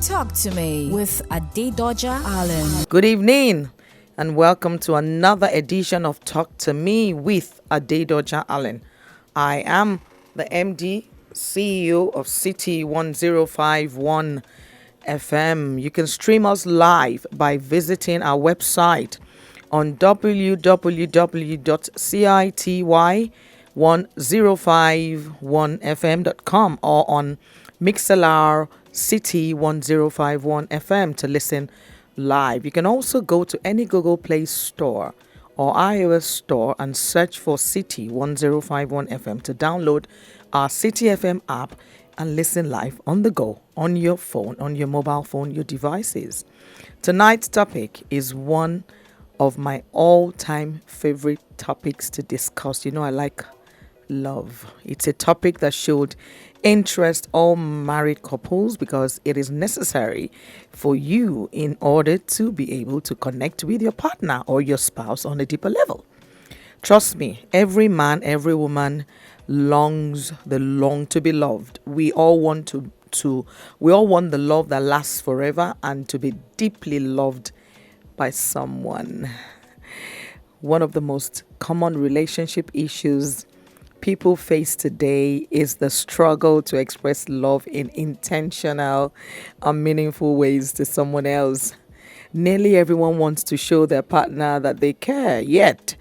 Talk to me with Adedoja Allen. Good evening and welcome to another edition of Talk to Me with Adedoja Allen. I am the MD, CEO of City 1051 FM. You can stream us live by visiting our website on www.city1051fm.com or on Mixlr City 1051 FM to listen live. You can also go to any Google Play Store or iOS Store and search for City 1051 FM to download our City FM app and listen live on the go, on your phone, on your mobile phone, your devices. Tonight's topic is one of my all-time favorite topics to discuss. You know, I like love. It's a topic that should interest all married couples because it is necessary for you in order to be able to connect with your partner or your spouse on a deeper level. Trust me, every man, every woman longs to be loved. We all want we all want the love that lasts forever and to be deeply loved by someone. One of the most common relationship issues people face today is the struggle to express love in intentional and meaningful ways to someone else. Nearly everyone wants to show their partner that they care, yet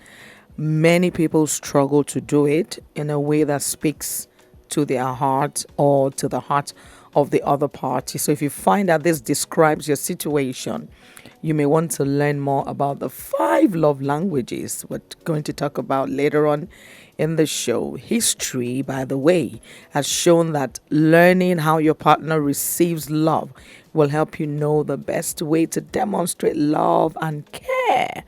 many people struggle to do it in a way that speaks to their heart or to the heart of the other party. So if you find that this describes your situation, you may want to learn more about the 5 love languages we're going to talk about later on in the show. History, by the way, has shown that learning how your partner receives love will help you know the best way to demonstrate love and care.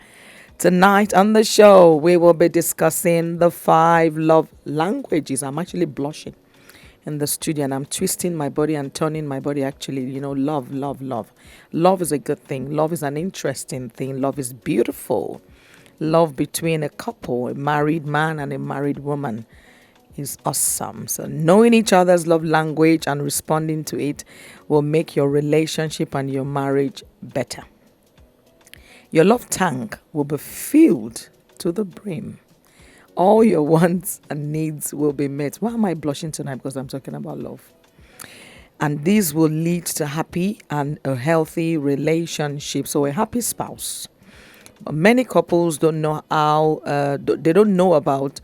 Tonight on the show, we will be discussing the 5 love languages. I'm actually blushing in the studio and I'm twisting my body and turning my body. Actually, love. Love is a good thing. Love is an interesting thing. Love is beautiful. Love between a couple, a married man and a married woman, is awesome. So knowing each other's love language and responding to it will make your relationship and your marriage better. Your love tank will be filled to the brim. All your wants and needs will be met. Why am I blushing tonight? Because I'm talking about love. And these will lead to happy and a healthy relationship. So a happy spouse. Many couples don't know they don't know about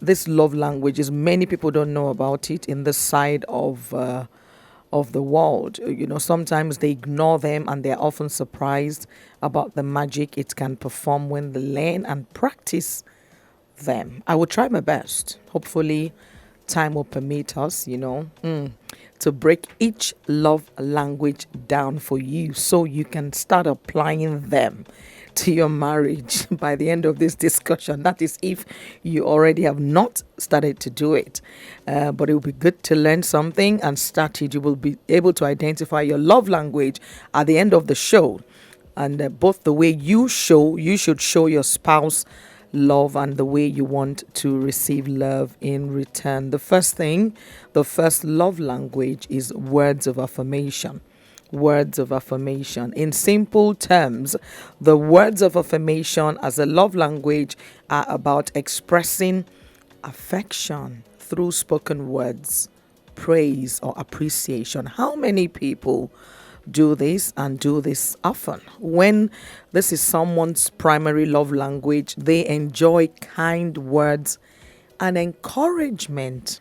this love languages. Many people don't know about it in this side of the world. Sometimes they ignore them and they're often surprised about the magic it can perform when they learn and practice them. I will try my best. Hopefully, time will permit us, to break each love language down for you so you can start applying them to your marriage by the end of this discussion. That is if you already have not started to do it. But it will be good to learn something and start it. You will be able to identify your love language at the end of the show. And both the way you should show your spouse love and the way you want to receive love in return. The first love language is words of affirmation. Words of affirmation. In simple terms, the words of affirmation as a love language are about expressing affection through spoken words, praise or appreciation. How many people do this and do this often? When this is someone's primary love language, they enjoy kind words and encouragement.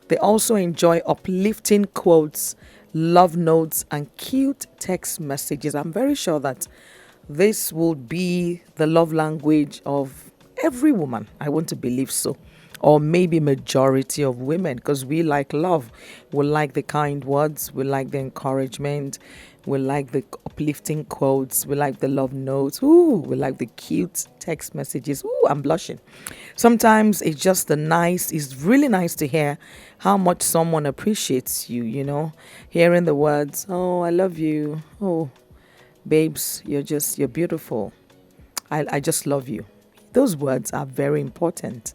They also enjoy uplifting quotes, love notes, and cute text messages. I'm very sure that this would be the love language of every woman. I want to believe so. Or maybe majority of women, because we like love. We like the kind words. We like the encouragement. We like the uplifting quotes. We like the love notes. Ooh, we like the cute text messages. Ooh, I'm blushing. Sometimes it's really nice to hear how much someone appreciates you, hearing the words, oh, I love you. Oh, babes, you're beautiful. I just love you. Those words are very important.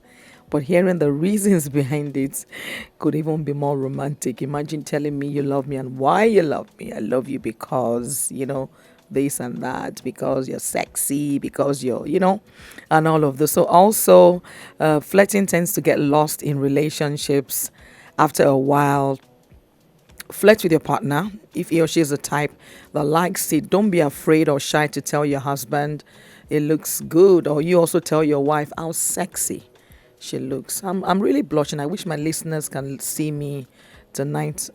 but hearing the reasons behind it could even be more romantic. Imagine telling me you love me and why you love me. I love you because, this and that, because you're sexy, because you're, and all of this. So also, flirting tends to get lost in relationships after a while. Flirt with your partner if he or she is a type that likes it. Don't be afraid or shy to tell your husband it looks good, or you also tell your wife how sexy she looks. I'm really blushing. I wish my listeners can see me tonight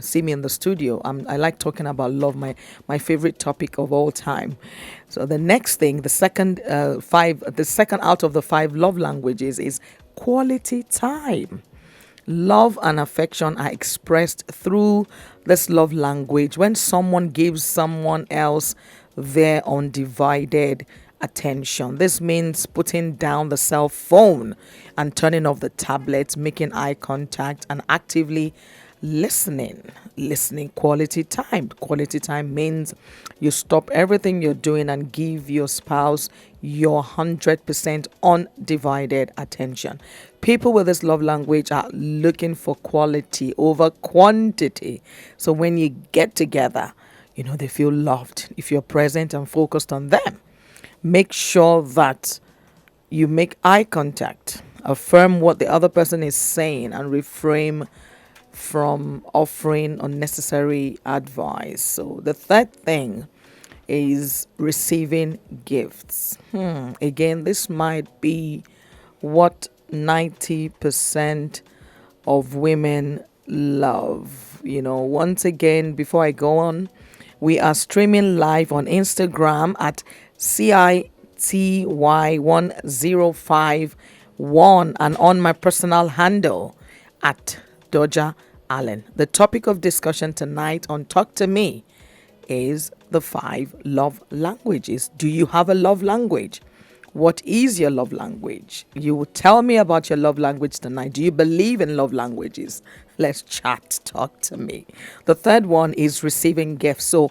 see me in the studio. I like talking about love, my favorite topic of all time. So the next thing, the second out of the 5 love languages is quality time. Love and affection are expressed through this love language when someone gives someone else their undivided attention. This means putting down the cell phone and turning off the tablet, making eye contact, and actively listening. Quality time means you stop everything you're doing and give your spouse your 100% undivided attention. People with this love language are looking for quality over quantity. So when you get together, they feel loved if you're present and focused on them. Make sure that you make eye contact, affirm what the other person is saying, and refrain from offering unnecessary advice. So the third thing is receiving gifts. Again, this might be what 90% of women love. Once again, before I go on, we are streaming live on Instagram at CITY1051 and on my personal handle at Doja Allen. The topic of discussion tonight on Talk to Me is the 5 love languages. Do you have a love language? What is your love language? You will tell me about your love language tonight. Do you believe in love languages? Let's chat. Talk to me. The third one is receiving gifts. So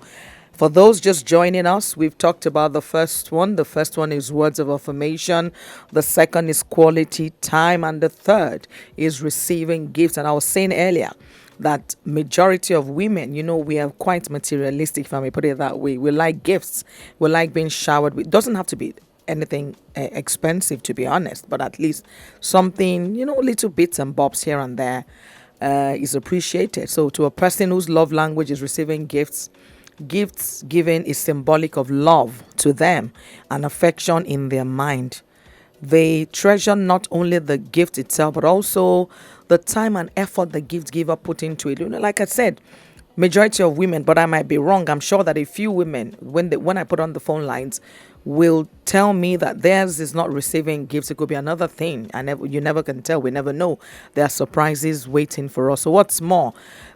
for those just joining us, we've talked about the first one. The first one is words of affirmation. The second is quality time. And the third is receiving gifts. And I was saying earlier that majority of women, we are quite materialistic, if I may put it that way. We like gifts. We like being showered with. It doesn't have to be anything expensive, to be honest, but at least something, little bits and bobs here and there is appreciated. So to a person whose love language is receiving gifts given is symbolic of love to them and affection in their mind. They treasure not only the gift itself, but also the time and effort the gift giver put into it. Like I said, majority of women, but I might be wrong. I'm sure that a few women, when I put on the phone lines, will tell me that theirs is not receiving gifts. It could be another thing. You never can tell. We never know. There are surprises waiting for us. So what's more,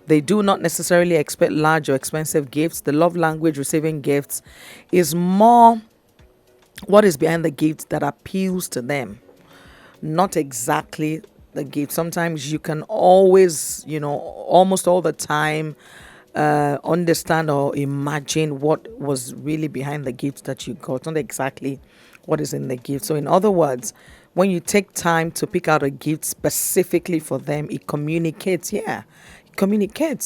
they do not necessarily expect large or expensive gifts. The love language receiving gifts is more what is behind the gift that appeals to them, not exactly the gift. Sometimes you can always, almost all the time, understand or imagine what was really behind the gift that you got, not exactly what is in the gift. So in other words, when you take time to pick out a gift specifically for them, it communicates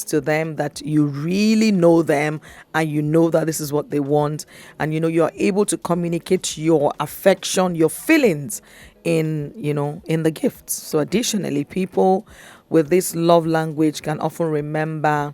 to them that you really know them and you know that this is what they want, and you are able to communicate your affection, your feelings in the gifts. So additionally, people with this love language can often remember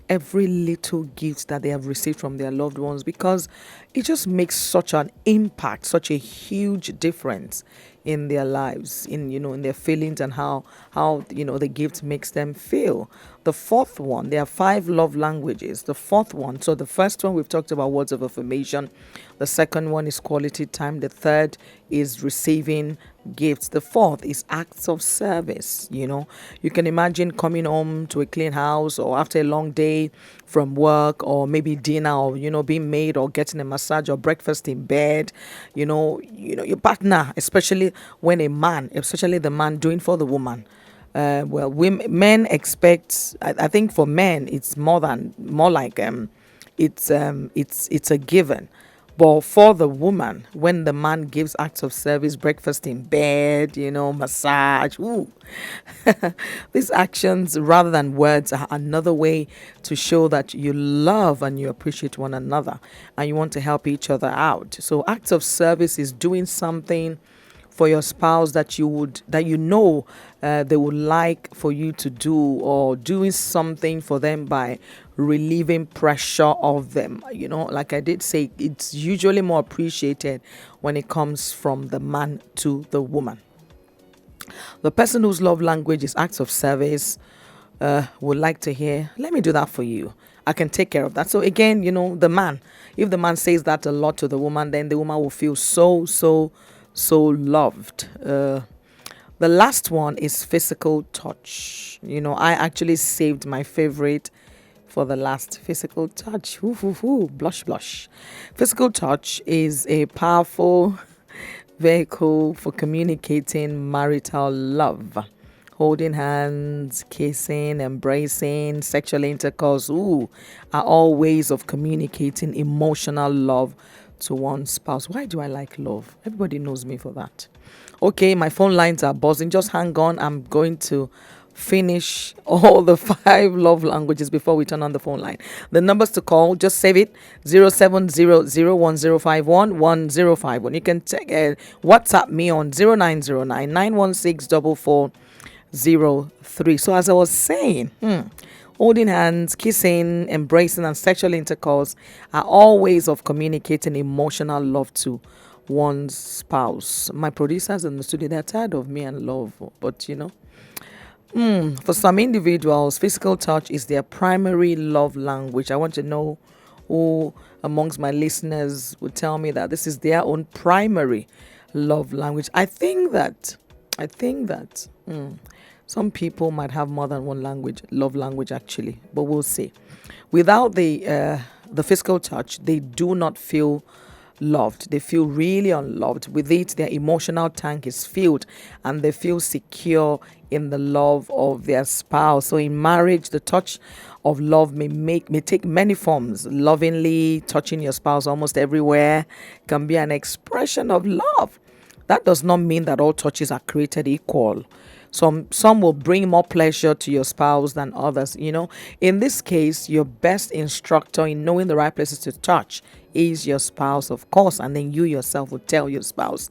every little gift that they have received from their loved ones, because it just makes such an impact, such a huge difference in their lives, in their feelings, and how the gift makes them feel. The fourth one, there are 5 love languages. The fourth one, so the first one we've talked about words of affirmation. The second one is quality time. The third is receiving gifts. The fourth is acts of service. You can imagine coming home to a clean house, or after a long day from work, or maybe dinner, or being made, or getting a massage, or breakfast in bed. Your partner, especially when especially the man doing for the woman. Men expect. I think for men, it's more like it's a given. But for the woman, when the man gives acts of service, breakfast in bed, massage, ooh, these actions, rather than words, are another way to show that you love and you appreciate one another and you want to help each other out. So acts of service is doing something for your spouse that they would like for you to do, or doing something for them by relieving pressure of them. Like I did say, it's usually more appreciated when it comes from the man to the woman. The person whose love language is acts of service would like to hear, let me do that for you. I can take care of that. So again, the man, if the man says that a lot to the woman, then the woman will feel so loved. The last one is physical touch. I actually saved my favorite for the last. Physical touch. Blush. Physical touch is a powerful vehicle for communicating marital love. Holding hands, kissing, embracing, sexual intercourse, are all ways of communicating emotional love to one spouse. Why do I like love? Everybody knows me for that. Okay, my phone lines are buzzing. Just hang on. I'm going to finish all the 5 love languages before we turn on the phone line. The numbers to call, just save it: 07001051 You can WhatsApp me on 0909-916-4403. So as I was saying, holding hands, kissing, embracing, and sexual intercourse are all ways of communicating emotional love to one's spouse. My producers in the studio, they're tired of me and love, but for some individuals, physical touch is their primary love language. I want to know who amongst my listeners would tell me that this is their own primary love language. I think that some people might have more than one love language actually, but we'll see. Without the physical touch, they do not feel loved. They feel really unloved. With it, their emotional tank is filled and they feel secure in the love of their spouse. So in marriage, the touch of love may take many forms. Lovingly touching your spouse almost everywhere can be an expression of love. That does not mean that all touches are created equal. Some will bring more pleasure to your spouse than others. In this case, your best instructor in knowing the right places to touch is your spouse, of course, and then you yourself will tell your spouse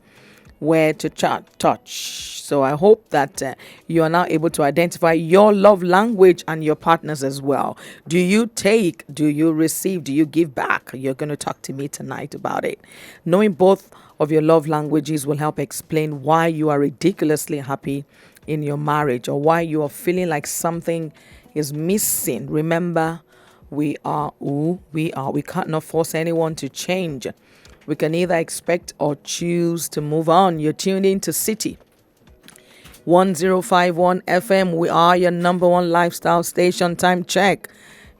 where to touch. So I hope that you are now able to identify your love language and your partners as well. Do you take? Do you receive? Do you give back? You're going to talk to me tonight about it. Knowing both of your love languages will help explain why you are ridiculously happy in your marriage, or why you are feeling like something is missing. Remember, we are who we are. We cannot force anyone to change. We can either expect or choose to move on. You're tuned in to City 1051 FM. We are your number one lifestyle station. Time check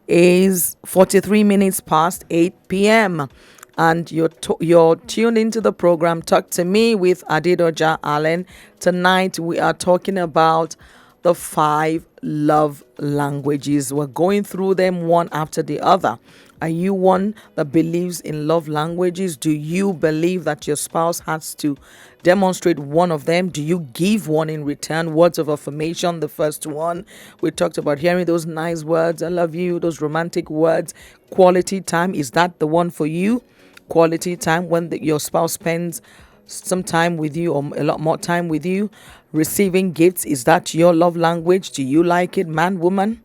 is 43 minutes past 8 p.m. And you're tuned into the program Talk to Me with Adedoja Allen. Tonight we are talking about the 5 love languages. We're going through them one after the other. Are you one that believes in love languages? Do you believe that your spouse has to demonstrate one of them? Do you give one in return? Words of affirmation, the first one. We talked about hearing those nice words, I love you, those romantic words. Quality time, is that the one for you? Quality time, when your spouse spends some time with you or a lot more time with you. Receiving gifts, is that your love language? Do you like it, man, woman?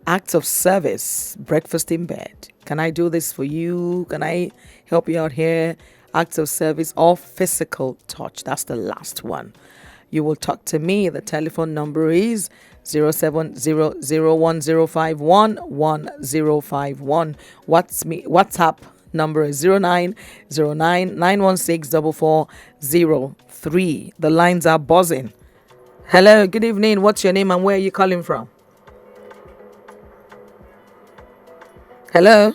Acts of service, breakfast in bed. Can I do this for you? Can I help you out here? Acts of service or physical touch. That's the last one. You will talk to me. The telephone number is 07001051 WhatsApp number is 0909-916-4403. The lines are buzzing. Hello, good evening. What's your name and where are you calling from? Hello?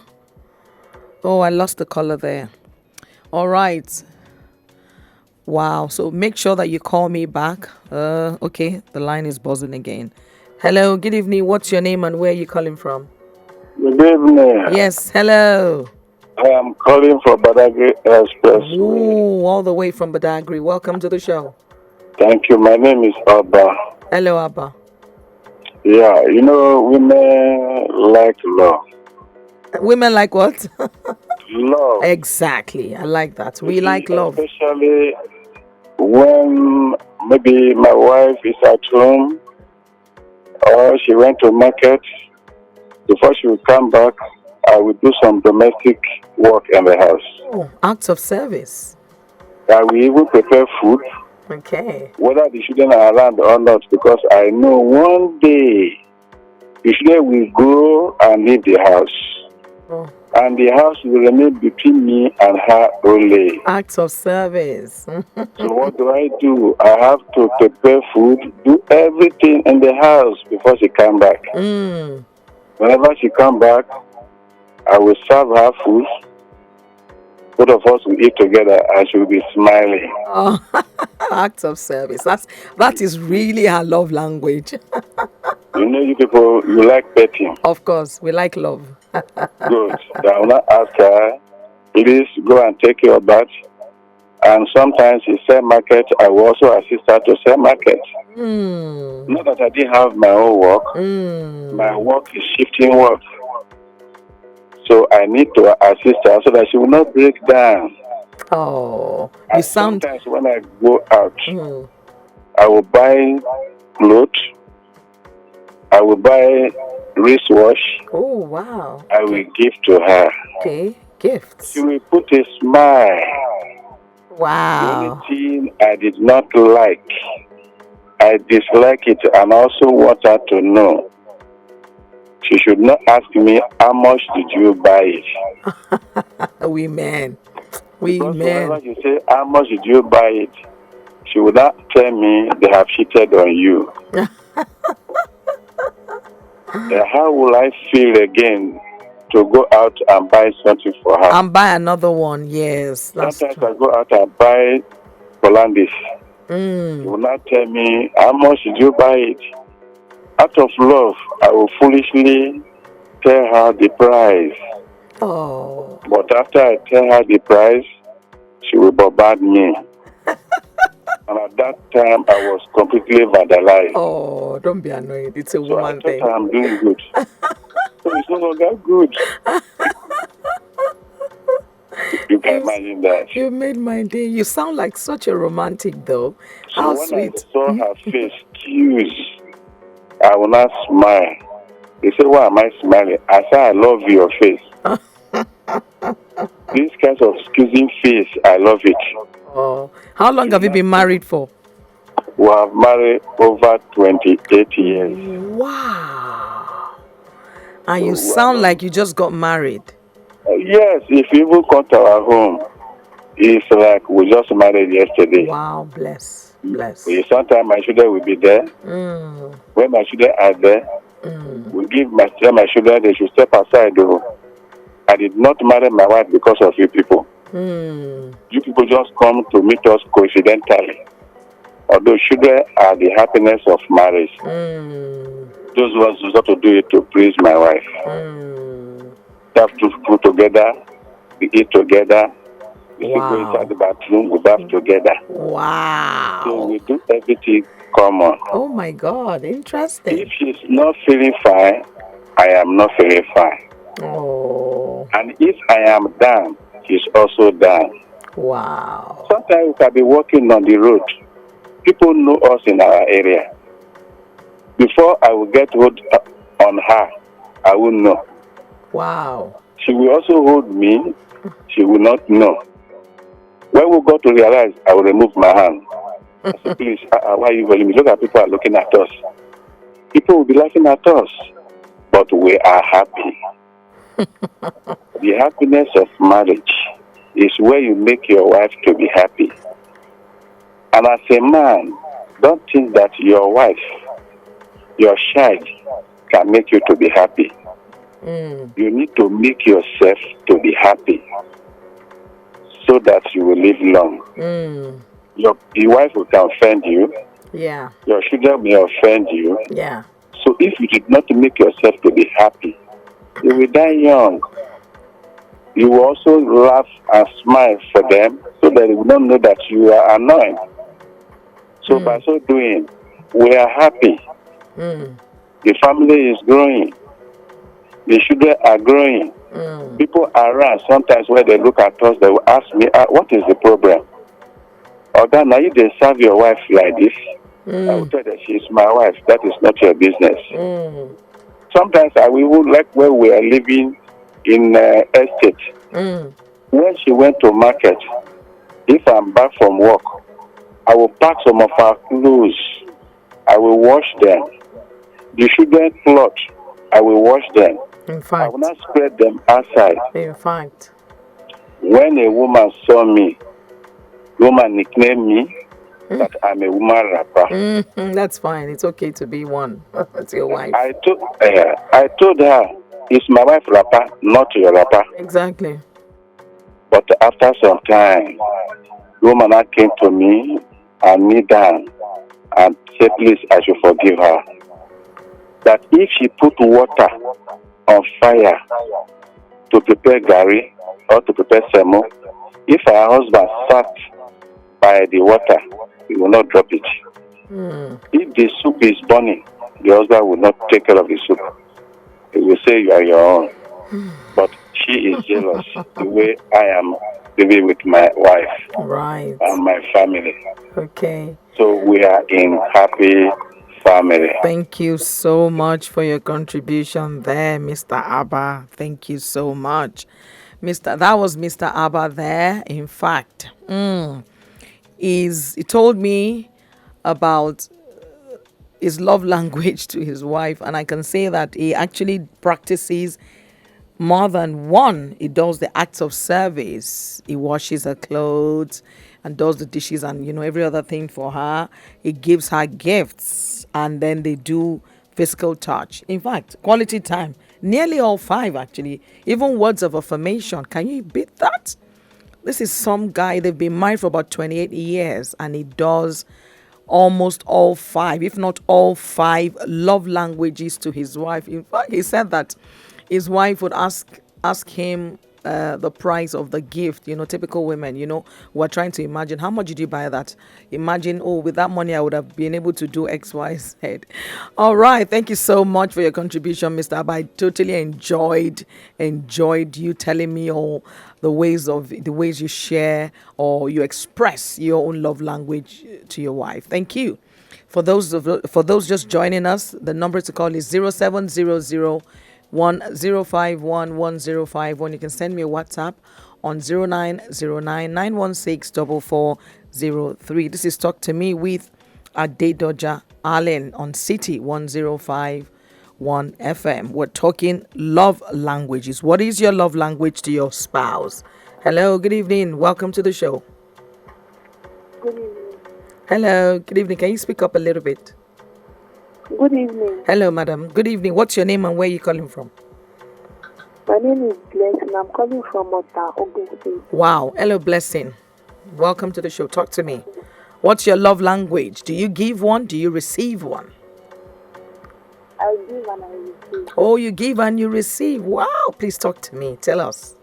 Oh, I lost the caller there. All right. Wow. So make sure that you call me back. Okay, the line is buzzing again. Hello, good evening. What's your name and where are you calling from? Good evening. Yes, hello. I am calling for Badagry Expressway. Ooh, all the way from Badagry. Welcome to the show. Thank you. My name is Abba. Hello, Abba. Yeah, women like love. Women like what? Love. Exactly. I like that. You We see, like love. especially when maybe my wife is at home or she went to market. Before she will come back, I will do some domestic work in the house. Oh, acts of service. I will even prepare food, Okay. whether the children are around or not, because I know one day the children will grow and leave the house. Oh, And the house will remain between me and her only. acts of service. So what do? I have to prepare food, do everything in the house before she come back. Mm. Whenever she come back, I will serve her food. Both of us will eat together and she will be smiling. Oh, acts of service. That is really her love language. You people, you like petting. Of course, we like love. Good. I will not ask her, please go and take your bath. And sometimes she sell market, I will also assist her to sell market. Mm. Not that I didn't have my own work. My Mm. work is shifting work. So I need to assist her so that she will not break down. Oh, you And sound. sometimes when I go out, Mm. I will buy clothes, I will buy wristwatch, Oh, wow. I will give to her. Okay. She Gifts. will put a smile. The only Wow. thing I did not like, I dislike it and also want her to know. She should not ask me, how much did you buy it? We men. We Because whenever men. you say, how much did you buy it? She would not tell me they have cheated on you. How will I feel again to go out and buy something for her? And buy another one. Yes, that's Sometimes true. I go out and buy Hollandish. She Mm. will not tell me, how much did you buy it? Out of love, I will foolishly tell her the price. Oh. But after I tell her the price, she will bombard me. And at that time, I was completely vandalized. Oh, don't be annoyed. It's a So I woman thought thing. I'm doing good. So it's no longer good. You can You, imagine that. you made my day. You sound like such a romantic, though. So How when I sweet. saw her face tears, I will not smile. They say, why am I smiling? I say, I love your face. This kind of squeezing face, I love it. Oh, how long have you been married for? We have married over 28 years. Wow. And you So we are sound not. like you just got married. Yes, if you even come to our home, it's like we just married yesterday. Wow, bless. Bless. Sometimes my children will be there. Mm. When my children are there, we tell my children they should step aside. Though. I did not marry my wife because of you people. Mm. You people just come to meet us coincidentally. Although children are the happiness of marriage. Mm. Those ones who have to do it to please my wife. Mm. We have to put together, we eat together, we still go inside Wow. the bathroom, we bath together. So Wow. we do everything common. Oh my God, If interesting. she's not feeling fine, I am not feeling fine. Oh, And if I am down, she's also down. wow. Sometimes we can be walking on the road. People know us in our area. Before I will get hold on her, I will know. Wow. She will also hold me. She will not know. When we got to realize, I will remove my hand. I say, please, why are you holding me? Look at people are looking at us. People will be laughing at us. But we are happy. The happiness of marriage is where you make your wife to be happy. And as a man, don't think that your wife, your child, can make you to be happy. You need to make yourself to be happy so that you will live long. Your wife will can offend you. Yeah. Your children may offend you. Yeah. So if you did not make yourself to be happy, you will die young. You will also laugh and smile for them so that they will not know that you are annoying. So by so doing, we are happy. The family is growing. The children are growing. People are around sometimes where they look at us, they will ask me, what is the problem? Or then now you they serve your wife like this. I will tell them she's my wife. That is not your business. Sometimes I will like where we are living in estate. When she went to market, if I'm back from work, I will pack some of our clothes. I will wash them. The children's clothes, I will wash them. In I will fact, not spread them outside. in fact. When a woman saw me, woman nicknamed me that I'm a woman rapper. That's fine. It's okay to be one. That's your wife. I told her, it's my wife rapper, not your rapper. Exactly. But after some time, woman came to me and kneel down and said, please, I should forgive her. That if she put water on fire to prepare gari or to prepare semo, if her husband sat by the water, he will not drop it. If the soup is burning, the husband will not take care of the soup. He will say you are your own. But she is jealous the way I am living with my wife and my family. Okay. So we are in happy family. Thank you so much for your contribution there, Mr. Abba. Thank you so much. That was Mr. Abba there. In fact, he told me about his love language to his wife, and I can say that he actually practices more than one. He does the acts of service. He washes her clothes and does the dishes and every other thing for her. He gives her gifts, and then they do physical touch. In fact, quality time. Nearly all 5 actually. Even words of affirmation. Can you beat that? This is some guy, they've been married for about 28 years, and he does almost all 5, if not all 5 love languages to his wife. In fact, he said that his wife would ask him the price of the gift. Typical women, we're trying to imagine, how much did you buy that? Imagine, with that money I would have been able to do X, Y, Z. All right, thank you so much for your contribution, Mr. Abba. I totally enjoyed you telling me all the ways you share or you express your own love language to your wife. Thank you. For those just joining us, the number to call is 0700 1051 1051. You can send me a WhatsApp on 0909 916 4403. This is Talk to Me with Adedoja Allen on City 105.1 FM. We're talking love languages. What is your love language to your spouse? Hello, good evening. Welcome to the show. Good evening. Hello, good evening. Can you speak up a little bit? Good evening. Hello, madam. Good evening. What's your name and where are you calling from? My name is Blessing. I'm calling from Ota, Ogun State. Wow. Hello, Blessing. Welcome to the show. Talk to me. What's your love language? Do you give one? Do you receive one? I give and I receive. Oh, you give and you receive. Wow. Please talk to me. Tell us.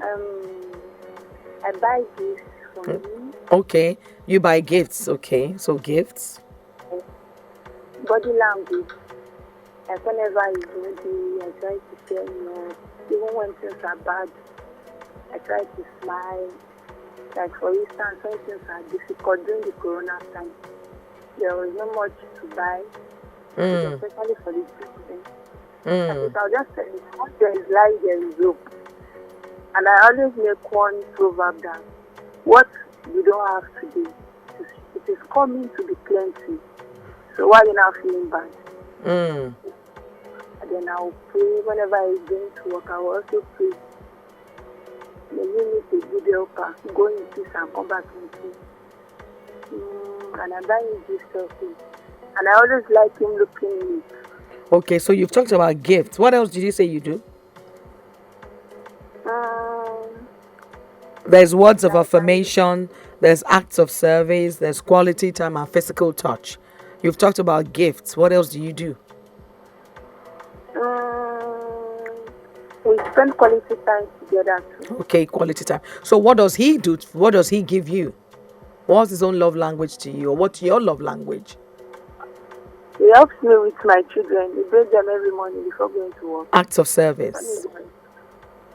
I buy gifts from you. Okay. You buy gifts. Okay. So gifts. Body language. Like whenever it's ready, I try to share more. Even when things are bad, I try to smile. Like for instance, when things are difficult during the corona time, there was not much to buy, especially for the children. I'll just tell you, once there is light, there is hope. And I always make one proverb that what you don't have today, it is coming to be plenty. So why are you not feeling bad? And then I'll pray whenever I'm going to work. I will also pray. May you meet a good helper, go in peace and come back in peace. And I'm buying gifts also. And I always like him looking neat. Okay, so you've talked about gifts. What else did you say you do? There's words of affirmation, there's acts of service, there's quality time and physical touch. You've talked about gifts. What else do you do? We spend quality time together too. Okay, quality time. So what does he do? What does he give you? What's his own love language to you? Or what's your love language? He helps me with my children. He bathes them every morning before going to work. Acts of service.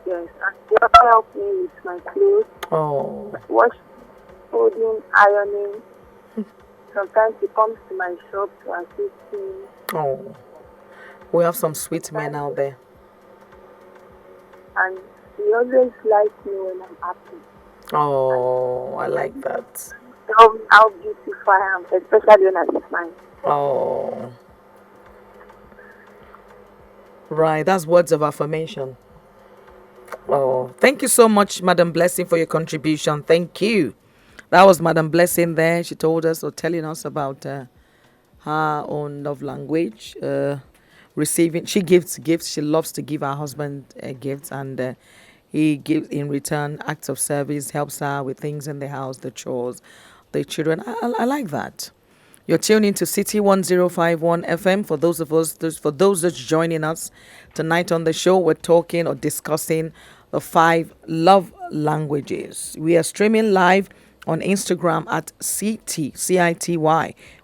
Yes, and he also helps me with my clothes, Oh, wash, folding, ironing. Sometimes he comes to my shop to assist me. oh. We have some sweet men out there. And he always likes me when I'm happy. Oh, I like that. How beautiful I am, especially when I smile. Oh. Right, that's words of affirmation. Oh, thank you so much, Madam Blessing, for your contribution. Thank you. That was Madam Blessing there. She told us or telling us about her own love language. Receiving, she gives gifts. She loves to give her husband gifts, and he gives in return acts of service, helps her with things in the house, the chores, the children. I like that. You're tuning to City 1051 FM. For those that's joining us tonight on the show, we're talking or discussing the 5 love languages. We are streaming live on Instagram at CITY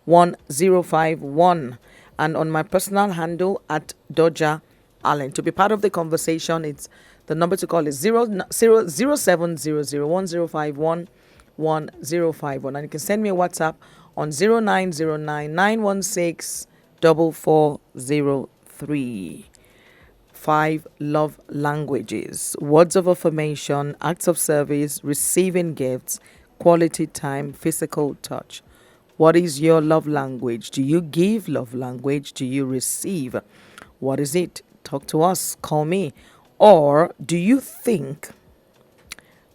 1051 and on my personal handle at Doja Allen. To be part of the conversation, it's the number to call is 0700 1051 and you can send me a WhatsApp on 0909-916-4403. 5 love languages: words of affirmation, acts of service, receiving gifts, quality time, physical touch. What is your love language? Do you give love language? Do you receive? What is it? Talk to us. Call me. Or do you think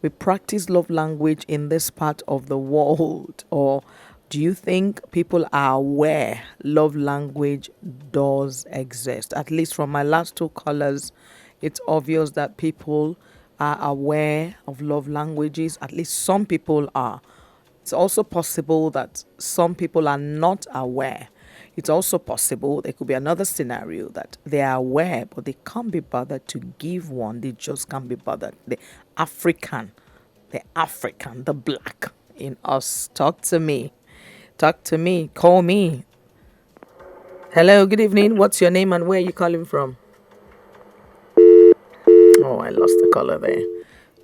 we practice love language in this part of the world? Or do you think people are aware love language does exist? At least from my last 2 callers, it's obvious that people are aware of love languages. At least some people are. It's also possible that some people are not aware. It's also possible there could be another scenario that they are aware, but they can't be bothered to give one. They just can't be bothered. The African, the black in us. Talk to me. Call me. Hello, good evening. What's your name and where are you calling from? Oh, I lost the caller there.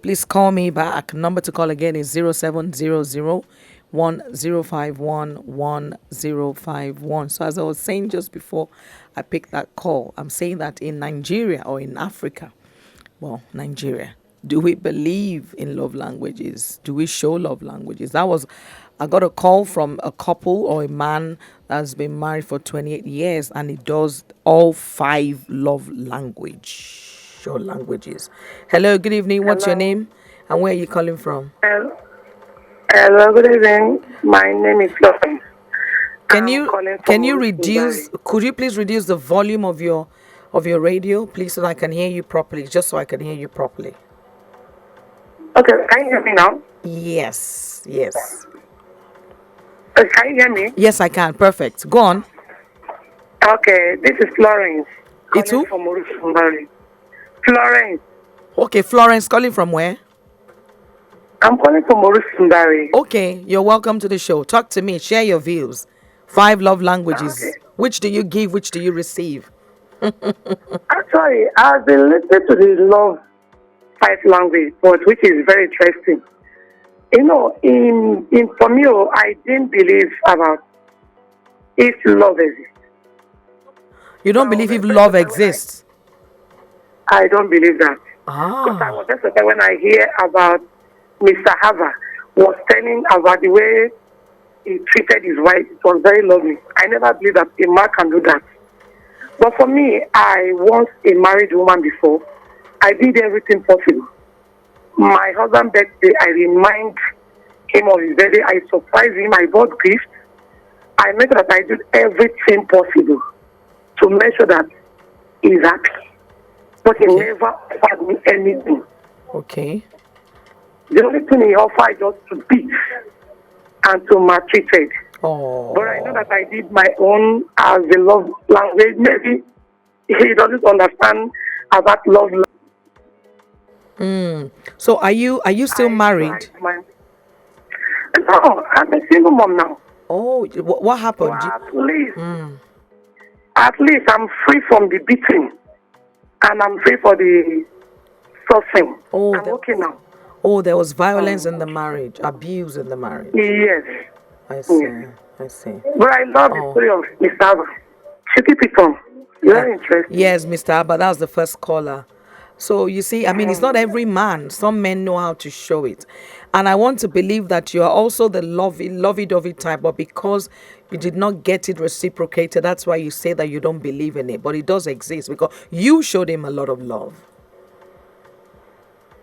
Please call me back. Number to call again is 0700 1051 1051. So as I was saying just before I picked that call, I'm saying that in Nigeria or in Africa, Nigeria, do we believe in love languages? Do we show love languages? I got a call from a couple or a man that's been married for 28 years and he does all 5 love languages. Hello, good evening. What's your name and where are you calling from? Hello, good evening. My name is Florence. Could you please reduce the volume of your radio, please, so that I can hear you properly, Okay, can you hear me now? Yes. Can you hear me? Yes, I can. Perfect. Go on. Okay, this is Florence. It's who? From Urusundari. Florence. Okay, Florence, calling from where? I'm calling from Urusundari. Okay, you're welcome to the show. Talk to me. Share your views. 5 love languages. Okay. Which do you give? Which do you receive? Actually, I've been listening to the love 5 language, but which is very interesting. You know, for me, I didn't believe about if love exists. You don't believe if love exists? I don't believe that. Because I was just when I hear about Mr. Hava was telling about the way he treated his wife. It was very lovely. I never believed that a man can do that. But for me, I was a married woman before. I did everything possible. My husband's birthday, I remind him of his birthday. I surprised him. I bought gifts. I made sure that I did everything possible to make sure that he's happy. But he never offered me anything. Okay. The only thing he offered is just to beat and to maltreated. Oh. But I know that I did my own as a love language. Maybe he doesn't understand about love. So are you still married? No, I'm a single mom now. Oh, what So happened? at least I'm free from the beating, and I'm free for the suffering. Oh, I'm okay now. there was violence in the marriage, abuse in the marriage. Yes, I yes. see. I see. But I love the Oh. story of Mr. Abba. She keep it on. Very interesting. Yes, Mr. Abba, that was the first caller. So you see, I mean, it's not every man. Some men know how to show it. And I want to believe that you are also the lovey-dovey type, but because you did not get it reciprocated, that's why you say that you don't believe in it. But it does exist because you showed him a lot of love.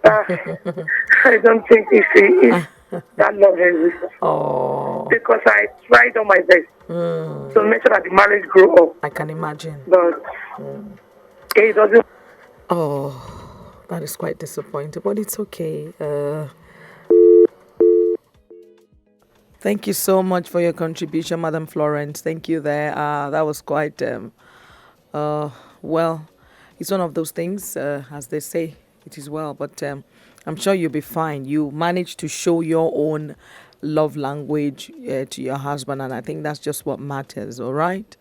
I don't think if that love exists. Oh, Because I tried on my best to make sure that the marriage grew up. I can imagine. But it doesn't. Oh, that is quite disappointing, but it's okay. Thank you so much for your contribution, Madam Florence. Thank you there. That was quite, well, it's one of those things, as they say, it is well, but I'm sure you'll be fine. You managed to show your own love language to your husband, and I think that's just what matters, all right?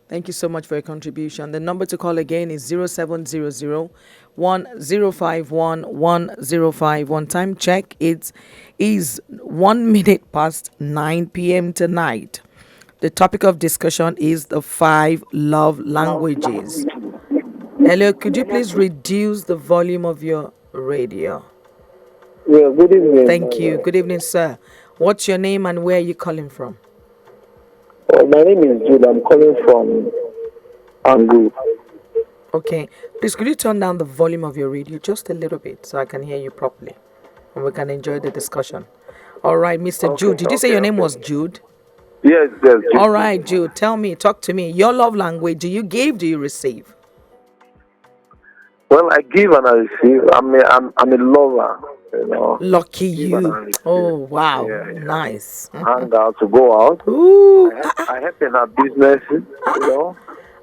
Thank you so much for your contribution. The number to call again is 0700 1051 1051. Time check. It is 1 minute past 9 p.m. tonight. The topic of discussion is the 5 love languages. Hello, could you please reduce the volume of your radio? Yeah, good evening. Thank you. Good evening, sir. What's your name and where are you calling from? My name is Jude. I'm calling from Angu. Okay. Please, could you turn down the volume of your radio just a little bit so I can hear you properly and we can enjoy the discussion? All right, Mr. Jude. Did you say your name was Jude? Yes, Jude. All right, Jude. Talk to me. Your love language. Do you give? Do you receive? Well, I give and I receive. I'm a lover. You know. Lucky you. Oh, wow. Yeah. Nice. Hang out to go out. Ooh. I help in her business. You know.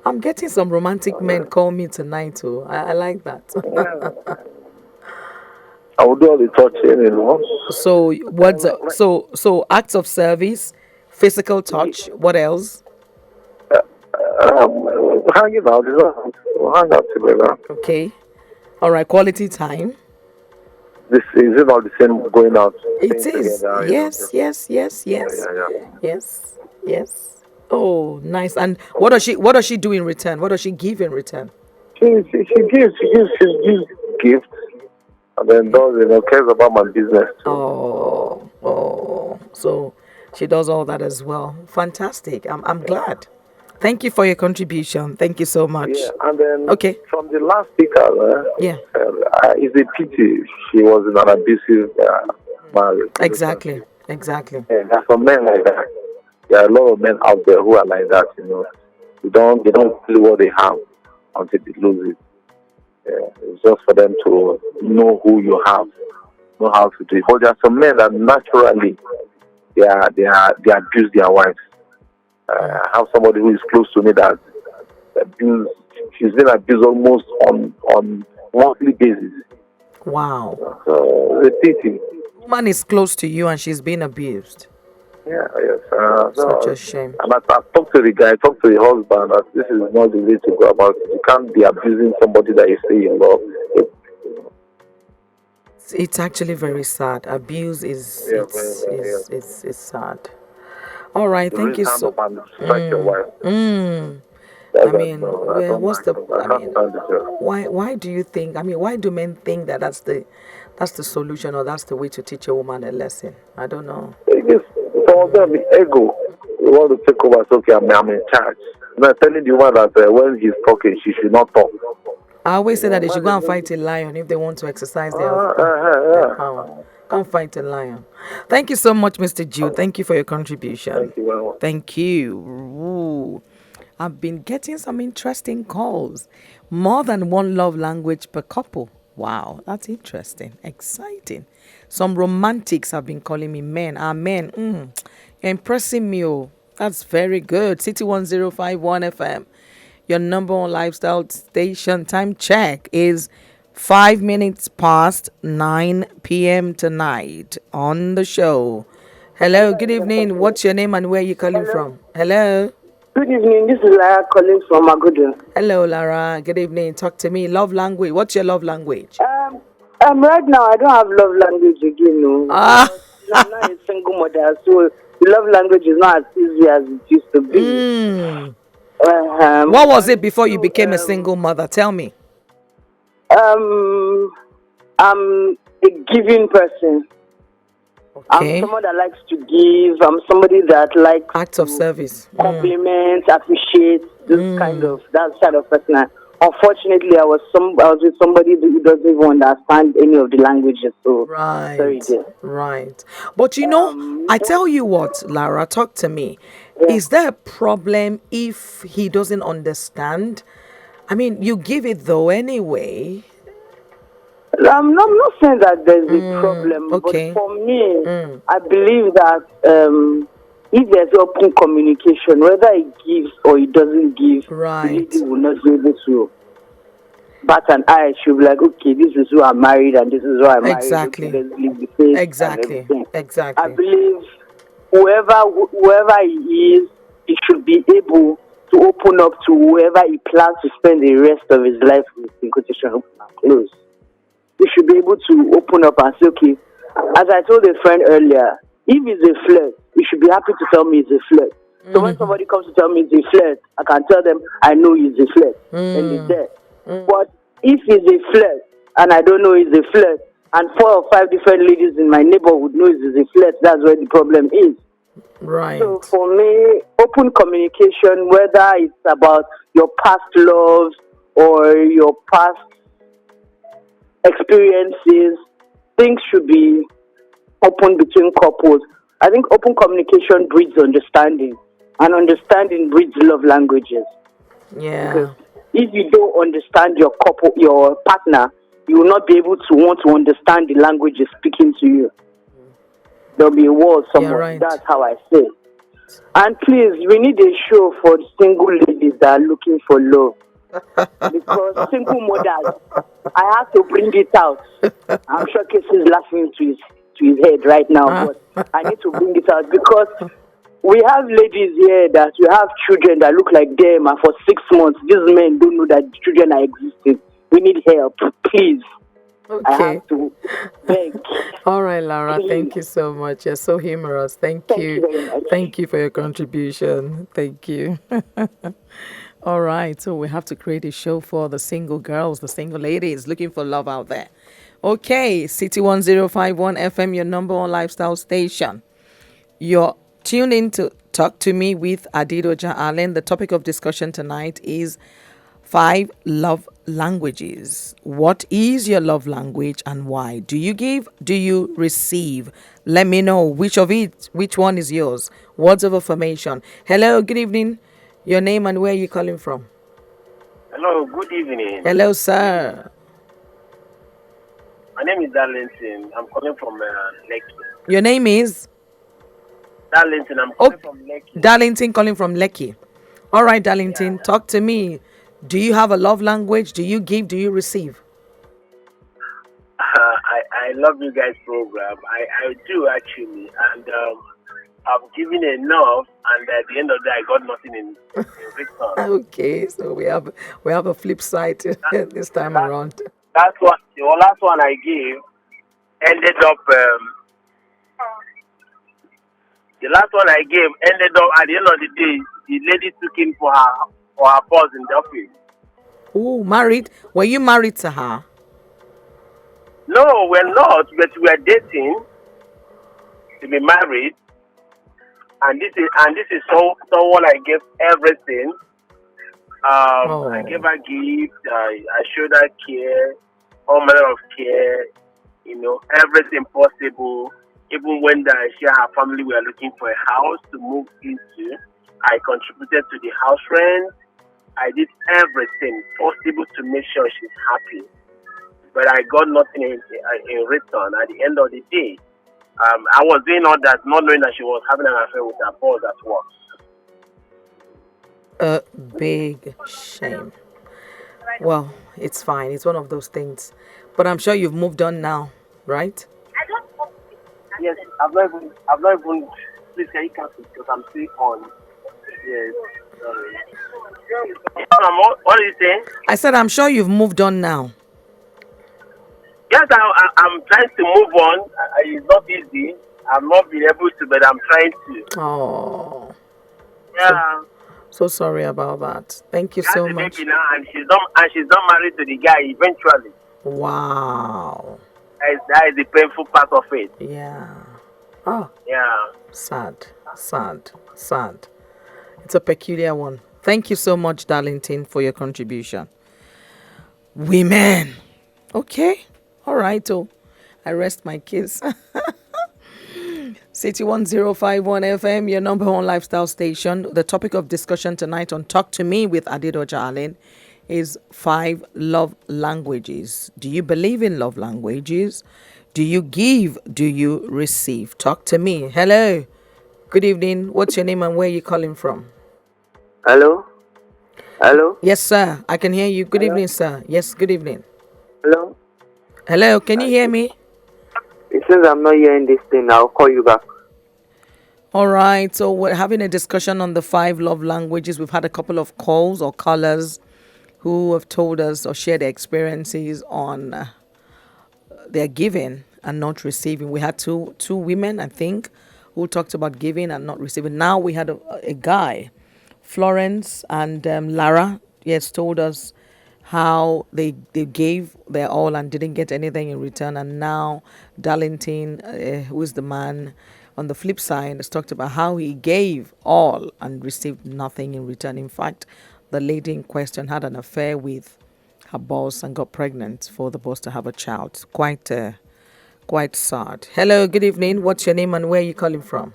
I'm getting some romantic men call me tonight too. I like that. I will do all the touching, you know. So what's so acts of service, physical touch. What else? Hanging out, you know. We'll hang out together. Okay. All right. Quality time. This is it all the same going out. It is. Together, Yes. you know. Yes. Yes. Yes. Yeah. Yes. Yes. Oh, nice. And what does she do in return? What does she give in return? She gives gifts, and then does, you know, cares about my business too. Oh. So she does all that as well. Fantastic. I'm glad. Thank you for your contribution. Thank you so much. Yeah, and then Okay. from the last speaker, Yeah. it's a pity she was in an abusive marriage. Exactly. And there's some men like that. There are a lot of men out there who are like that. You know, they don't feel what they have until they lose it. Yeah, it's just for them to know who you have, know how to do it. But there are some men that naturally they abuse their wives. I have somebody who is close to me that she's been abused almost on monthly basis. Wow. So it's a pity. Woman is close to you and she's being abused. Yeah, yes. Such a shame. And I talked to the guy, talked to the husband, that this is not the way to go about it. You can't be abusing somebody that you say you love. It's actually very sad. Abuse is it's sad. All right, thank you so. I mean, why do you think? I mean, why do men think that that's the solution or that's the way to teach a woman a lesson? I don't know. Some of them, the ego, they want to take over. So, okay, I'm in charge. And I'm telling the woman that when he's talking, she should not talk. I always say that they should go and fight a lion if they want to exercise their power. Come fight a lion. Thank you so much, Mr. Jude. Thank you for your contribution. Thank you very much. Thank you. Ooh. I've been getting some interesting calls. More than one love language per couple. Wow, that's interesting. Exciting. Some romantics have been calling me men. Men. You're impressing me. Oh, that's very good. City 1051 FM. Your number one lifestyle station. Time check is 5 minutes past 9 p.m. tonight on the show. Hello, good evening. What's your name and where are you calling from? Hello. Good evening. This is Lara calling from Agudu. Hello, Lara. Good evening. Talk to me. Love language. What's your love language? Right now I don't have love language again. No. Ah. I'm not a single mother, so the love language is not as easy as it used to be. What was it before you became a single mother? Tell me. I'm a giving person. Okay. I'm someone that likes to give. I'm somebody that likes acts of service, compliment, appreciate that kind of person. Unfortunately, I was with somebody who doesn't even understand any of the languages. So right. But I tell you what, Lara, talk to me. Yeah. Is there a problem if he doesn't understand? I mean, you give it though anyway. I'm not saying that there's a problem, okay. but for me, I believe that if there's open communication, whether he gives or he doesn't give, the lady will not be able to bat an eye. She'll be like, okay, this is who I'm married and this is who I'm married. Exactly. Okay, let's leave the face. Exactly. I believe whoever he is, he should be able to open up to whoever he plans to spend the rest of his life with, in quotation open and close. You should be able to open up and say, okay, as I told a friend earlier, if it's a flirt, you should be happy to tell me it's a flirt. So when somebody comes to tell me it's a flirt, I can tell them I know it's a flirt, and it's there. But if it's a flirt and I don't know it's a flirt, and 4 or 5 different ladies in my neighborhood know it's a flirt, that's where the problem is. Right. So for me, open communication, whether it's about your past loves or your past experiences, things should be open between couples. I think open communication breeds understanding, and understanding breeds love languages. Yeah. Because if you don't understand your partner, you will not be able to want to understand the language is speaking to you. There'll be a wall somewhere. Right. That's how I say. And please, we need a show for single ladies that are looking for love. Because single mothers, I have to bring it out. I'm sure Casey is laughing to his head right now, but I need to bring it out because we have ladies here that we have children that look like them, and for 6 months, these men don't know that children are existing. We need help, please. Okay. I have to beg. All right, Lara, thank you so much. You're so humorous. Thank you. Very much. Thank you for your contribution. Thank you. All right, so we have to create a show for the single girls, the single ladies looking for love out there. Okay, City 1051 FM, your number one lifestyle station. You're tuned in to Talk to Me with Adedoja Allen. The topic of discussion tonight is 5 love languages. What is your love language and why? Do you give? Do you receive? Let me know which one is yours. Words of affirmation. Hello, good evening. Your name and where are you calling from? Hello, good evening. Hello, sir. My name is Darlington. I'm calling from Lekki. Your name is? Darlington. I'm calling from Lekki. Darlington calling from Lekki. All right, Darlington, talk to me. Do you have a love language? Do you give? Do you receive? I love you guys' program. I do actually, and I've given enough, and at the end of the day, I got nothing in return. Okay, so we have a flip side this time around. That's what the last one I gave ended up. The last one I gave ended up at the end of the day. The lady took in for her boss in the office. Oh, married? Were you married to her? No, we're not, but we're dating to be married. And this is someone I gave everything. I gave her gift. I showed her care, all manner of care. Everything possible. Even when she and her family were looking for a house to move into, I contributed to the house rent. I did everything possible to make sure she's happy. But I got nothing in return. At the end of the day, I was doing all that, not knowing that she was having an affair with her boss at work. A big shame. Well, it's fine. It's one of those things. But I'm sure you've moved on now, right? Yes, I've not even, please can you cancel because I'm still on. Yes, sorry. Yes, what are you saying? I said I'm sure you've moved on now. Yes, I'm trying to move on. It's not easy. I'm not being able to, but I'm trying to. Oh, Yeah. so sorry about that. Thank you She has so a much. baby now, and she's not married to the guy eventually. Wow. That is the painful part of it. Yeah. Oh, Yeah. sad, sad, sad. It's a peculiar one. Thank you so much, Darlington, for your contribution. Women. Okay. All right. Oh, I rest my case. City 1051 FM, your number one lifestyle station. The topic of discussion tonight on Talk to Me with Adedoja Allen is 5 love languages. Do you believe in love languages? Do you give? Do you receive? Talk to me. Hello. Good evening. What's your name and where are you calling from? Hello? Hello? Yes, sir. I can hear you. Good evening, sir. Yes, good evening. Hello? Hello. Can you hear me? Since I'm not hearing this thing, I'll call you back. All right. So we're having a discussion on the 5 love languages. We've had a couple of calls or callers who have told us or shared their experiences on their giving and not receiving. We had two women, I think, who talked about giving and not receiving. Now we had a guy, Florence and Lara, yes, told us how they gave their all and didn't get anything in return. And now Darlington, who is the man on the flip side, has talked about how he gave all and received nothing in return. In fact, the lady in question had an affair with her boss and got pregnant for the boss to have a child. Quite sad. Hello, good evening. What's your name and where are you calling from?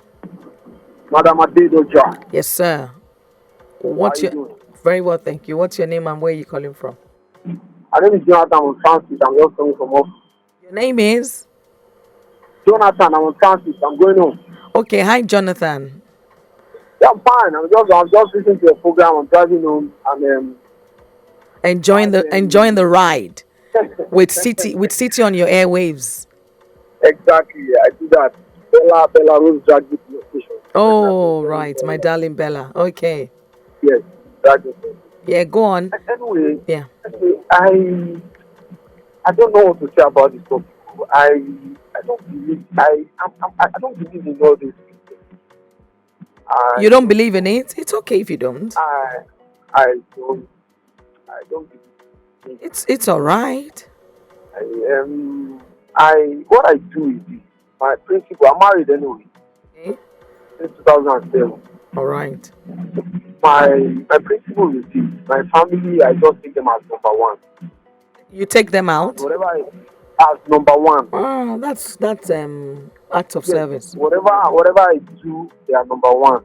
Madam Adedoja. Yes, sir. What's your doing? Very well, thank you. What's your name and where are you calling from? My name is Jonathan. I'm Francis. I'm just coming from office. Your name is? Jonathan. I'm Francis. I'm going home. Okay, hi Jonathan. Yeah, I'm fine. I'm just listening to your program. I'm driving home and Enjoying the ride with City on your airwaves. exactly. Yeah, I do that. Bella Rose dragged me to your station. Oh, right, my darling Bella. Okay. Yes, dragged me. Yeah, go on. Anyway, Yeah. I don't know what to say about this topic. I don't believe in all this. You don't believe in it? It's okay if you don't. I don't believe. It's all right. What I do is this. My principal, I'm married anyway. Okay. Since 2007. All right. My principal is this. My family, I just take them as number one. You take them out? Whatever as number one. Oh, that's act of service. Whatever I do, they are number one.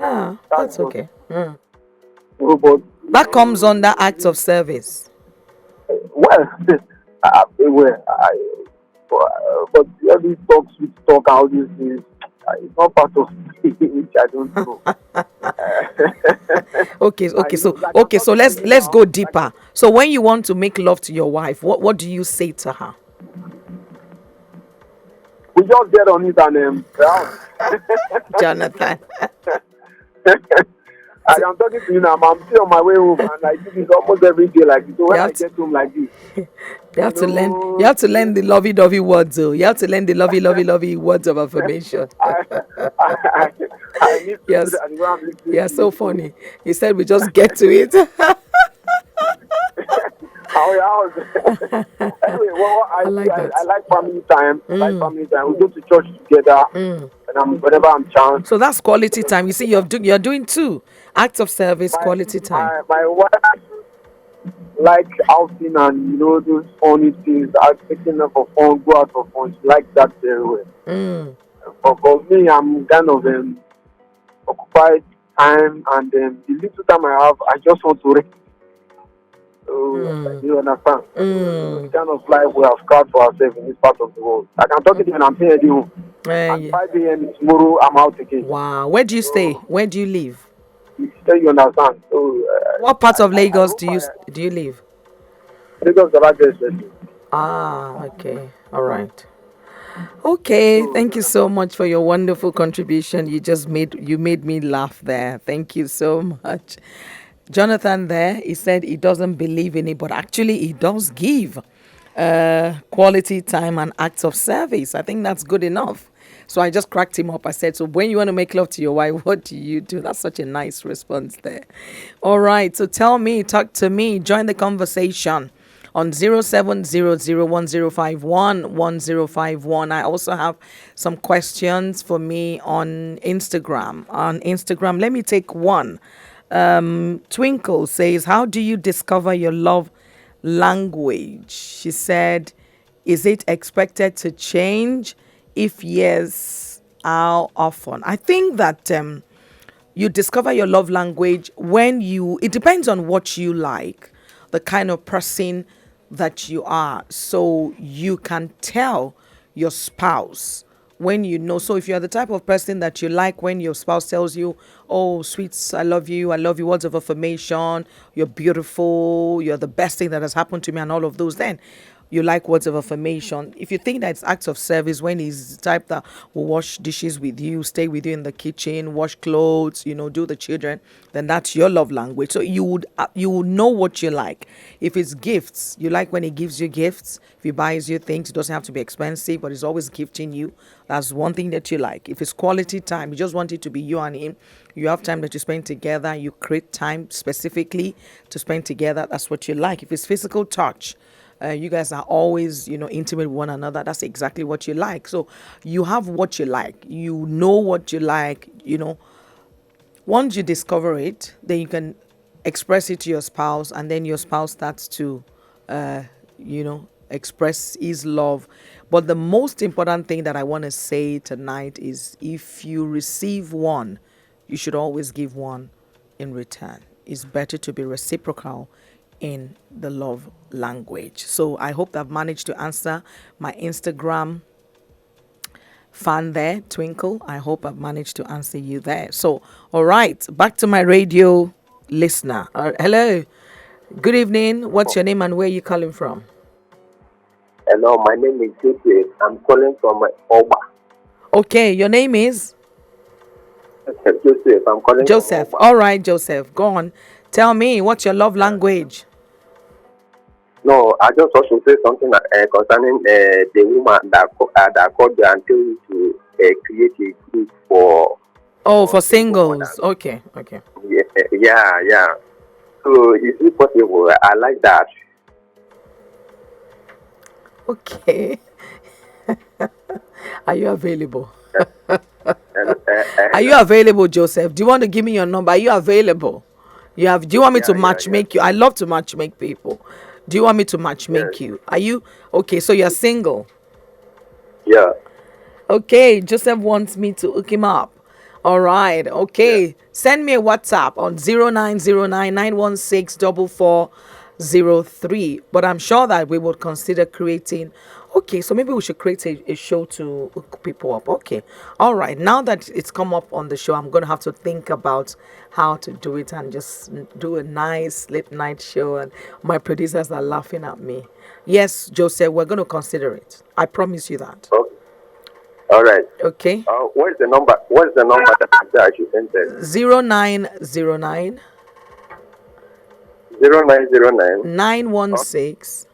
Ah, that's okay. Mm. But That comes under act of service. well, but every talk, all these things, it's not part of me, which I don't know. Okay, so let's go deeper. So when you want to make love to your wife, what do you say to her? We just get on it and Jonathan. I am talking to you now. I'm still on my way home, and I do this almost every day like this. So when I get home like this, you have to learn the lovey-dovey words. Oh, you have to learn the lovey words of affirmation. I need to Yes. do that when I'm listening Yeah, to so you. funny. He said we just get to it. Anyway, I like that. I like family time. I like family time. We go to church together, and whenever I'm chance. So that's quality time. You see, you're doing two acts of service, quality time. My wife like outing and those funny things. I'm taking her for fun, go out for fun. She likes that very well. But for me, I'm kind of occupied time, and the little time I have, I just want to rest. You understand? It's kind of life we have carved for ourselves in this part of the world. I can talk to you when I'm here at home. At 5 a.m. tomorrow, I'm out again. Wow. Where do you stay? Where do you live? You understand? So, What part of Lagos do you live? Lagos Gaba Expressway. Okay. All right. Okay, thank you so much for your wonderful contribution. You made me laugh there. Thank you so much. Jonathan there, he said he doesn't believe in it, but actually he does give quality time and acts of service. I think that's good enough. So I just cracked him up. I said, so when you want to make love to your wife, what do you do? That's such a nice response there. All right, so tell me, talk to me, join the conversation on 070010511051. I also have some questions for me on Instagram. On Instagram, let me take one. Twinkle says, how do you discover your love language? She said, is it expected to change? If yes, how often? I think that you discover your love language when it depends on what you like, the kind of person that you are. So you can tell your spouse when you know. So if you're the type of person that you like when your spouse tells you, oh, sweets, I love you, words of affirmation, you're beautiful, you're the best thing that has happened to me, and all of those, then you like words of affirmation. If you think that it's acts of service, when he's the type that will wash dishes with you, stay with you in the kitchen, wash clothes, do the children, then that's your love language. So you would know what you like. If it's gifts, you like when he gives you gifts. If he buys you things, it doesn't have to be expensive, but he's always gifting you. That's one thing that you like. If it's quality time, you just want it to be you and him. You have time that you spend together. You create time specifically to spend together. That's what you like. If it's physical touch, you guys are always, intimate with one another. That's exactly what you like. So you have what you like. You know what you like. Once you discover it, then you can express it to your spouse, and then your spouse starts to, express his love. But the most important thing that I want to say tonight is, if you receive one, you should always give one in return. It's better to be reciprocal in the love language. So I hope I've managed to answer my Instagram fan there, Twinkle. I hope I've managed to answer you there. So, all right, back to my radio listener. Hello, good evening. What's your name and where are you calling from? Hello, my name is Joseph. I'm calling from Oba. Okay, your name is? Joseph. I'm calling Joseph. from Oba. All right, Joseph. Go on. Tell me, what's your love language? No, I just want to say something concerning the woman that called you and told you to create a group for. Oh, for singles. Okay. Yeah. So is it possible? I like that. Okay. Are you available? Are you available, Joseph? Do you want to give me your number? Are you available? Do you want me to match make you? I love to match make people. Do you want me to match make you? Are you okay? So you're single? Yeah. Okay, Joseph wants me to hook him up. All right. Okay. Yeah. Send me a WhatsApp on 0909-916-4403. But I'm sure that we would consider creating. Okay, so maybe we should create a show to hook people up. Okay. All right. Now that it's come up on the show, I'm going to have to think about how to do it and just do a nice late night show. And my producers are laughing at me. Yes, Joseph, we're going to consider it. I promise you that. Okay. All right. Okay. What's the number? What's the number that I should enter? 0909 0909 916.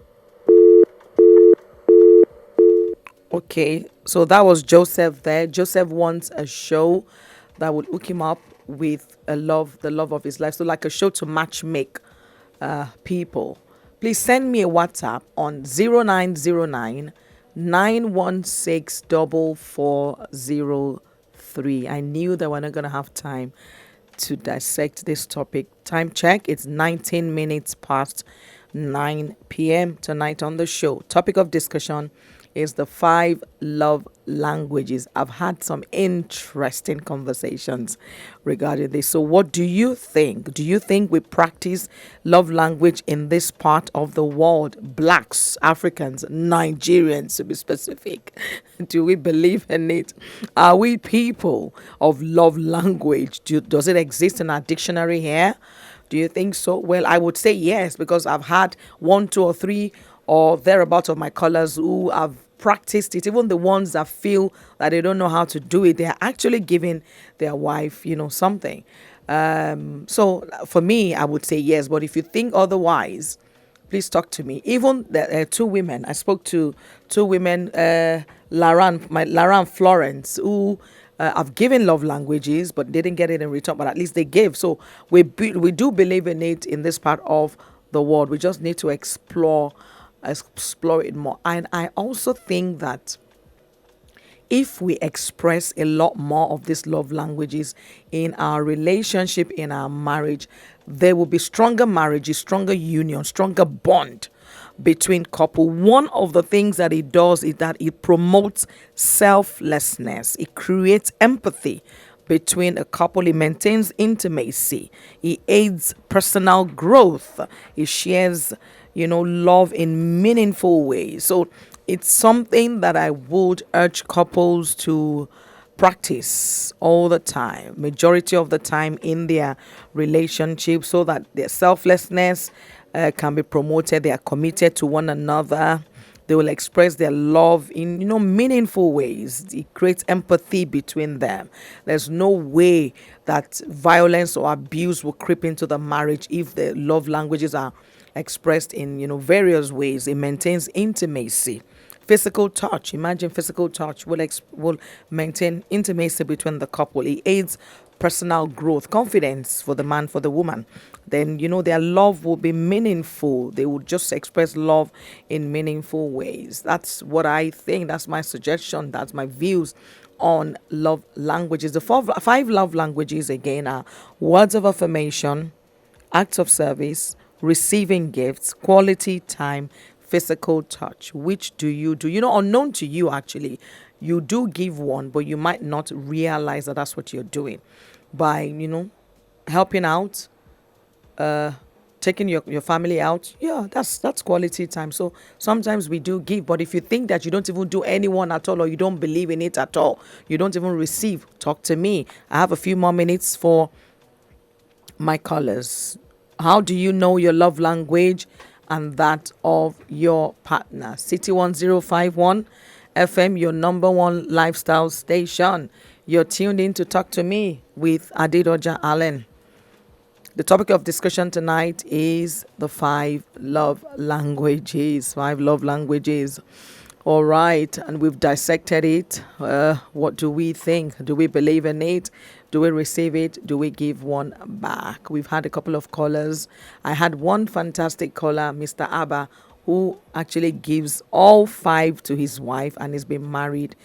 Okay, so that was Joseph there. Joseph wants a show that would hook him up with the love of his life. So like a show to match make people. Please send me a WhatsApp on 0909 916 4403. I knew that we're not going to have time to dissect this topic. Time check, it's 19 minutes past 9 p.m. tonight on the show. Topic of discussion is the 5 love languages. I've had some interesting conversations regarding this. So what do you think? Do you think we practice love language in this part of the world? Blacks, Africans, Nigerians to be specific. Do we believe in it? Are we people of love language? Does it exist in our dictionary here? Do you think so? Well, I would say yes, because I've had one, two, or three or thereabouts of my callers who have practiced it. Even the ones that feel that they don't know how to do it, they are actually giving their wife, something. So for me, I would say yes. But if you think otherwise, please talk to me. Even the two women, I spoke to two women, Lara and Florence, who have given love languages but didn't get it in return, but at least they gave. So we do believe in it in this part of the world. We just need to explore it more. And I also think that if we express a lot more of these love languages in our relationship, in our marriage, there will be stronger marriages, stronger union, stronger bond between couple. One of the things that it does is that it promotes selflessness. It creates empathy between a couple. It maintains intimacy. It aids personal growth. It shares, love in meaningful ways. So it's something that I would urge couples to practice all the time, majority of the time in their relationship, so that their selflessness can be promoted. They are committed to one another. They will express their love in, meaningful ways. It creates empathy between them. There's no way that violence or abuse will creep into the marriage if the love languages are expressed in, various ways. It maintains intimacy. Physical touch. Imagine physical touch will maintain intimacy between the couple. It aids personal growth, confidence for the man, for the woman. Then, their love will be meaningful. They will just express love in meaningful ways. That's what I think. That's my suggestion. That's my views on love languages. The five love languages, again, are words of affirmation, acts of service, receiving gifts, quality time, physical touch. Which do you do? Unknown to you, actually, you do give one, but you might not realize that that's what you're doing by, helping out, taking your family out. Yeah, that's quality time. So sometimes we do give, but if you think that you don't even do anyone at all, or you don't believe in it at all, you don't even receive, talk to me. I have a few more minutes for my callers. How do you know your love language and that of your partner? City 1051 FM, your number one lifestyle station. You're tuned in to Talk to Me with Adedoja Allen. The topic of discussion tonight is the five love languages. Five love languages. All right, and we've dissected it. What do we think? Do we believe in it? Do we receive it? Do we give one back? We've had a couple of callers. I had one fantastic caller, Mr. Abba, who actually gives all five to his wife, and he's been married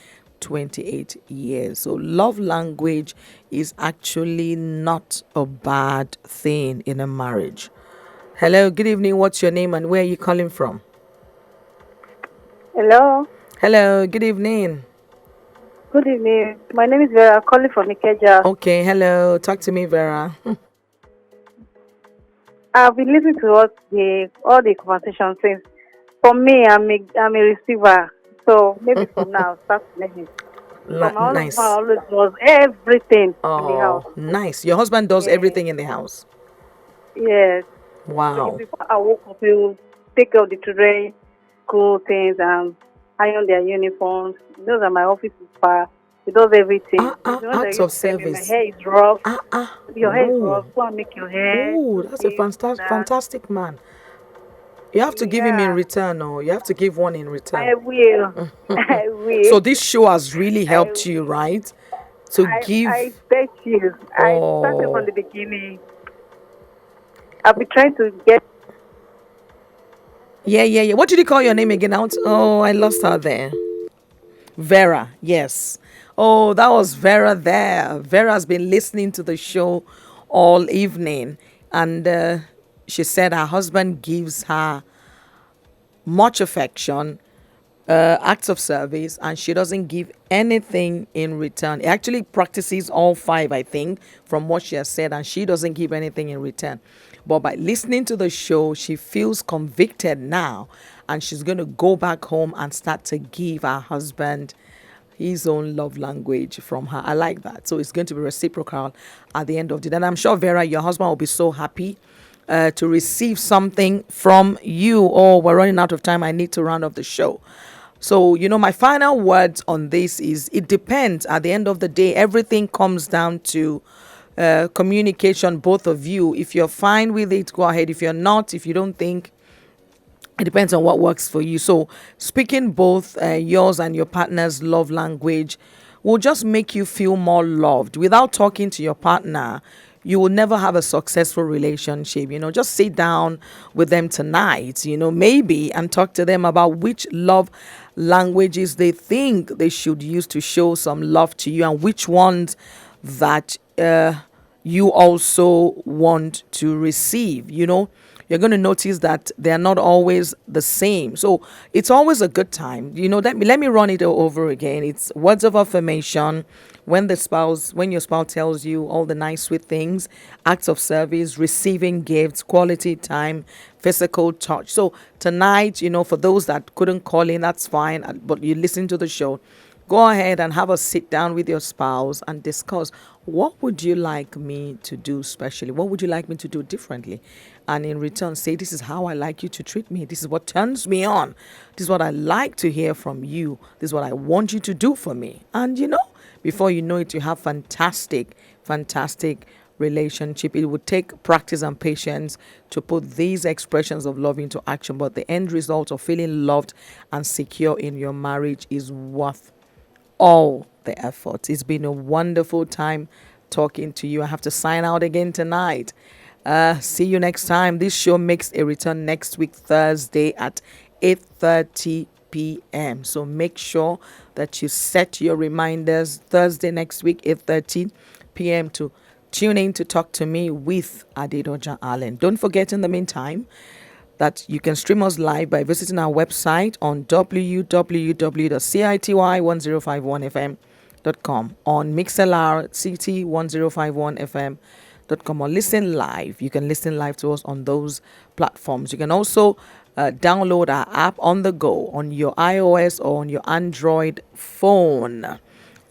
28 years. So love language is actually not a bad thing in a marriage. Hello, good evening. What's your name and where are you calling from? Hello. Hello, good evening. Good evening. My name is Vera, calling from Ikeja. Okay, hello. Talk to me, Vera. I've been listening to all the conversations since. For me, I'm a receiver. So maybe from now, start listening. Nice. My husband always does everything in the house. Nice. Your husband does everything in the house? Yes. Wow. So before I woke up, he will take care of the children, school things, and iron their uniforms. Those are my office far. He does everything. Acts of service. My hair is rough. Your hair is rough. Go and make your hair. Oh, that's a fantastic man. You have to give him in return, or you have to give one in return. I will. I will. So this show has really helped you, right? I bet you. I started from the beginning. I've been trying to get. Yeah. What did you call your name again? Oh, I lost her there. Vera, yes. Oh, that was Vera there. Vera has been listening to the show all evening, and she said her husband gives her much affection, acts of service, and she doesn't give anything in return. He actually practices all five, I think, from what she has said, and she doesn't give anything in return. But by listening to the show, she feels convicted now, and she's going to go back home and start to give her husband his own love language from her. I like that. So it's going to be reciprocal at the end of the day. And I'm sure, Vera, your husband will be so happy to receive something from you. Oh, we're running out of time. I need to round off the show. So, my final words on this is it depends. At the end of the day, everything comes down to communication, both of you. If you're fine with it, go ahead. If you're not, if you don't think, it depends on what works for you. So, speaking both yours and your partner's love language will just make you feel more loved. Without talking to your partner, you will never have a successful relationship. Just sit down with them tonight, maybe, and talk to them about which love languages they think they should use to show some love to you, and which ones that you also want to receive. You're going to notice that they're not always the same. So it's always a good time. Let me run it over again. It's words of affirmation. When your spouse tells you all the nice, sweet things, acts of service, receiving gifts, quality time, physical touch. So tonight, for those that couldn't call in, that's fine. But you listen to the show. Go ahead and have a sit down with your spouse and discuss, what would you like me to do specially? What would you like me to do differently? And in return, say, this is how I like you to treat me. This is what turns me on. This is what I like to hear from you. This is what I want you to do for me. And before you know it, you have fantastic relationship. It would take practice and patience to put these expressions of love into action. But the end result of feeling loved and secure in your marriage is worth all the effort. It's been a wonderful time talking to you. I have to sign out again tonight. See you next time. This show makes a return next week, Thursday at 8:30 p.m. So make sure that you set your reminders Thursday next week, 8:30 p.m. to tune in to talk to me with Adedoja Allen. Don't forget, in the meantime, that you can stream us live by visiting our website on www.city1051fm.com, on MixLR CT1051fm.com, or listen live. You can listen live to us on those platforms. You can also download our app on the go on your iOS or on your Android phone,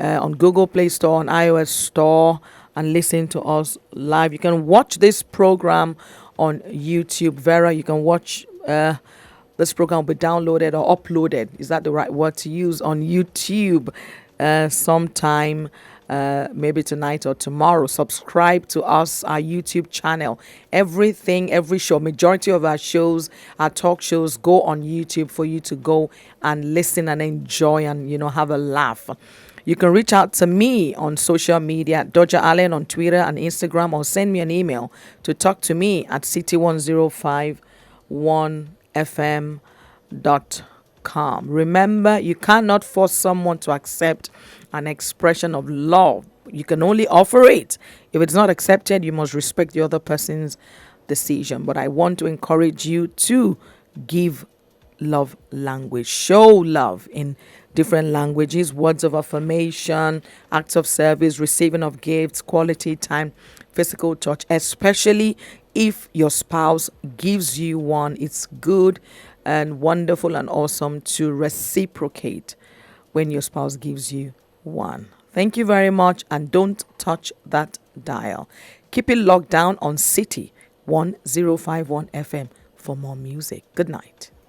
on Google Play Store, on iOS Store, and listen to us live. You can watch this program on YouTube. Vera, you can watch this program will be downloaded or uploaded. Is that the right word to use? On YouTube sometime, maybe tonight or tomorrow. Subscribe to us, our YouTube channel. Every show, majority of our shows, our talk shows, go on YouTube for you to go and listen and enjoy and, have a laugh. You can reach out to me on social media, Doja Allen on Twitter and Instagram, or send me an email to talk to me at city1051fm.com. Remember, you cannot force someone to accept an expression of love. You can only offer it. If it's not accepted, you must respect the other person's decision. But I want to encourage you to give love language. Show love in different languages, words of affirmation, acts of service, receiving of gifts, quality time, physical touch, especially if your spouse gives you one. It's good and wonderful and awesome to reciprocate when your spouse gives you one. Thank you very much, and don't touch that dial. Keep it locked down on City 1051 FM for more music. Good night.